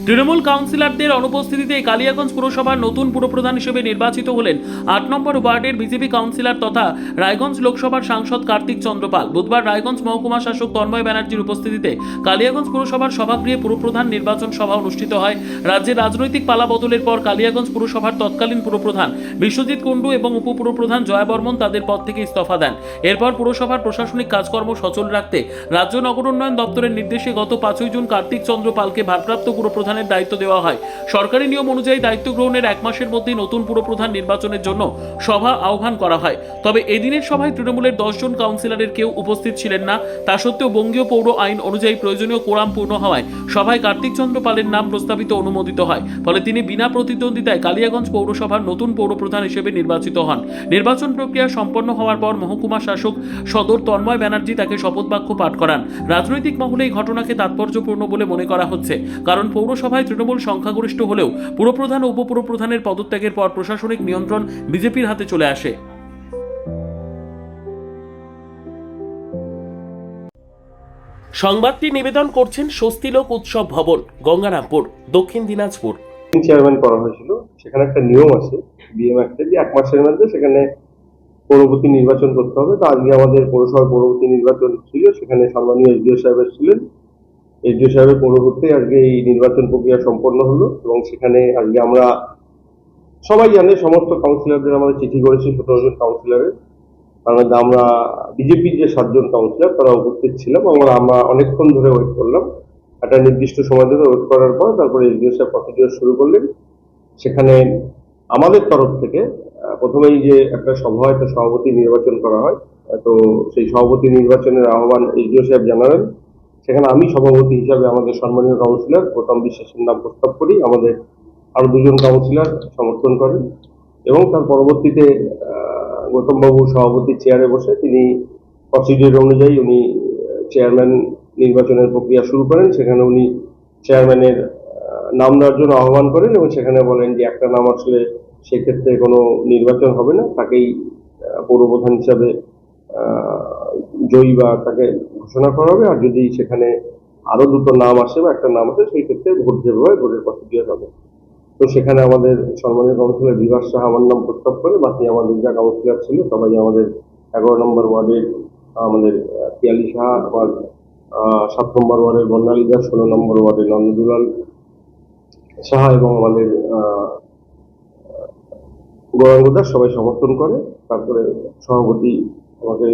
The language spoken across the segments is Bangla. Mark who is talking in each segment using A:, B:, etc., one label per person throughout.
A: তৃণমূল কাউন্সিলরদের অনুপস্থিতিতে কালিয়াগঞ্জ পুরসভার নতুন পুরপ্রধান হিসেবে নির্বাচিত হলেন ৮ নম্বর ওয়ার্ডের বিজেপি কাউন্সিলর তথা রায়গঞ্জ লোকসভার সাংসদ কার্তিক চন্দ্র পাল। বুধবার রায়গঞ্জ মহকুমা শাসক তন্ময় ব্যানার্জির উপস্থিতিতে কালিয়াগঞ্জ পুরসভার সভাগৃহে পুরপ্রধান নির্বাচন সভা অনুষ্ঠিত হয়। রাজ্যের রাজনৈতিক পালা বদলের পর কালিয়াগঞ্জ পুরসভার তৎকালীন পুরপ্রধান বিশ্বজিৎ কুণ্ডু এবং উপপুরপ্রধান জয়া বর্মন তাদের পদ থেকে ইস্তফা দেন। এরপর পুরসভার প্রশাসনিক কাজকর্ম সচল রাখতে রাজ্য নগর উন্নয়ন দপ্তরের নির্দেশে গত ৫ই জুন কার্তিক চন্দ্র পালকে ভারপ্রাপ্ত পুরপ্রধানের দায়িত্ব দেওয়া হয়। সরকারি নিয়ম অনুযায়ী দায়িত্ব গ্রহণের ১ মাসের মধ্যেই নতুন পুরপ্রধান নির্বাচনের জন্য সভা আহ্বান করা হয়। তবে এদিনের সভায় তৃণমূলের ১০ জন কাউন্সিলরের কেউ উপস্থিত ছিলেন না। তা সত্ত্বেও বঙ্গীয় পৌর আইন অনুযায়ী প্রয়োজনীয় কোরাম পূর্ণ হওয়ায় সভায় কার্তিক চন্দ্র পালের নাম প্রস্তাবিত অনুমোদিত হয়। ফলে তিনি বিনা প্রতিদ্বন্দ্বিতায় কালিয়াগঞ্জ পৌরসভার নতুন পৌরপ্রধান হিসেবে নির্বাচিত হন। নির্বাচন প্রক্রিয়া সম্পন্ন হওয়ার পর মহকুমা শাসক সদর তন্ময় ব্যানার্জি তাকে শপথ বাক্য পাঠ করান। রাজনৈতিক মহলে এই ঘটনাকে তাৎপর্যপূর্ণ বলে মনে করা হচ্ছে, কারণ পৌরসভায় তৃণমূল সংখ্যাগরিষ্ঠ হলেও পুরপ্রধান ও উপপুরপ্রধানের পদত্যাগের পর প্রশাসনিক নিয়ন্ত্রণ বিজেপির হাতে চলে আসে। সংবাদটি নিবেদন করছেন স্বস্তিলোক উৎসব ভবন, গঙ্গারামপুর, দক্ষিণ দিনাজপুর।
B: চেয়ারম্যান করা হয়েছিল, সেখানে একটা নিয়ম আছে বিএম অ্যাক্টে যে 1 মাসের মধ্যে সেখানে পৌরপতি নির্বাচন করতে হবে। তো আজকে আমাদের পৌরসভার পৌরপতি নির্বাচন ছিল, সেখানে সম্মানীয় এসডিও সাহেব ছিলেন। এসডিও সাহেবের পৌরপতি আজকে এই নির্বাচন প্রক্রিয়া সম্পন্ন হলো এবং সেখানে আজকে আমরা সবাই জানে সমস্ত কাউন্সিলরদের আমাদের চিঠি করেছি 17 জন কাউন্সিলরের, কারণ আমরা বিজেপির যে 7 জন কাউন্সিলর তারা উপস্থিত ছিলাম। আমরা অনেকক্ষণ ধরে ওয়েট করলাম, একটা নির্দিষ্ট সময় ধরে ওয়েট করার পর তারপরে এসডিও সাহেব প্রসিডিওর শুরু করলেন। সেখানে আমাদের তরফ থেকে প্রথমেই যে একটা সভা, একটা সভাপতি নির্বাচন করা হয়, তো সেই সভাপতি নির্বাচনের আহ্বান এসডিও সাহেব জানালেন। সেখানে আমি সভাপতি হিসাবে আমাদের সম্মানীয় কাউন্সিলর গৌতম বিশ্বাসের নাম প্রস্তাব করি। আমাদের আরো 2 জন কাউন্সিলর সমর্থন করেন এবং তার পরবর্তীতে গৌতমবাবু সভাপতি চেয়ারে বসে তিনি প্রসিডিওর অনুযায়ী উনি চেয়ারম্যান নির্বাচনের প্রক্রিয়া শুরু করেন। সেখানে উনি চেয়ারম্যানের নাম দেওয়ার জন্য আহ্বান করেন এবং সেখানে বলেন যে একটা নাম আসলে সেক্ষেত্রে কোনো নির্বাচন হবে না, তাকেই পৌরপ্রধান হিসাবে জয়ী বা তাকে ঘোষণা করা হবে। আর যদি সেখানে আরো 2টো নাম আসে বা একটা নাম আসে সেই ক্ষেত্রে ভোট যেভাবে ভোটের প্রসিডিওর হবে। তো সেখানে আমাদের সম্মানীয় কাউন্সিলর বিভাস সাহা আমার নাম প্রস্তাব করে, বাকি আমাদের যা কাউন্সিলর ছিল সবাই আমাদের 11 নম্বর ওয়ার্ডের আমাদের পিয়ালি সাহা, আবার 7 নম্বর ওয়ার্ডের বর্ণালী দাস, 16 নম্বর ওয়ার্ডের নন্দদুলাল সাহা এবং আমাদের গৌরাঙ্গ দাস সবাই সমর্থন করে। তারপরে সভাপতি আমাকে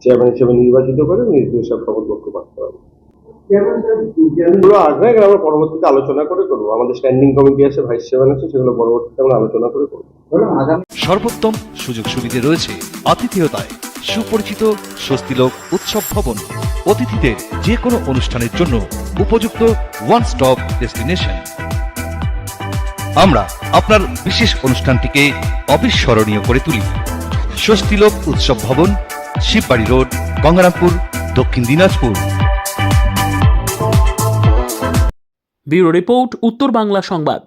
B: চেয়ারম্যান হিসেবে নির্বাচিত করে এসডিও সাহেব শপথ বাক্য পাঠ করাবো। আমরা পরবর্তীতে আলোচনা করে করবো। আমাদের স্ট্যান্ডিং কমিটি আছে, ভাইস চেয়ারম্যান আছে, সেগুলো পরবর্তীতে আমরা আলোচনা করে করবো।
C: সর্বোত্তম সুযোগ সুবিধে রয়েছে আতিথেয়তায়। সুপরিচিত স্বস্তিলোক উৎসব ভবন, অতিথিদের যে কোনো অনুষ্ঠানের জন্য উপযুক্ত ওয়ান স্টপ ডেস্টিনেশন। আমরা আপনার বিশেষ অনুষ্ঠানটিকে অবিস্মরণীয় করে তুলি। স্বস্তিলোক উৎসব ভবন, শিববাড়ি রোড, গঙ্গারামপুর, দক্ষিণ দিনাজপুর।
A: ব্যুরো রিপোর্ট, উত্তর বাংলা সংবাদ।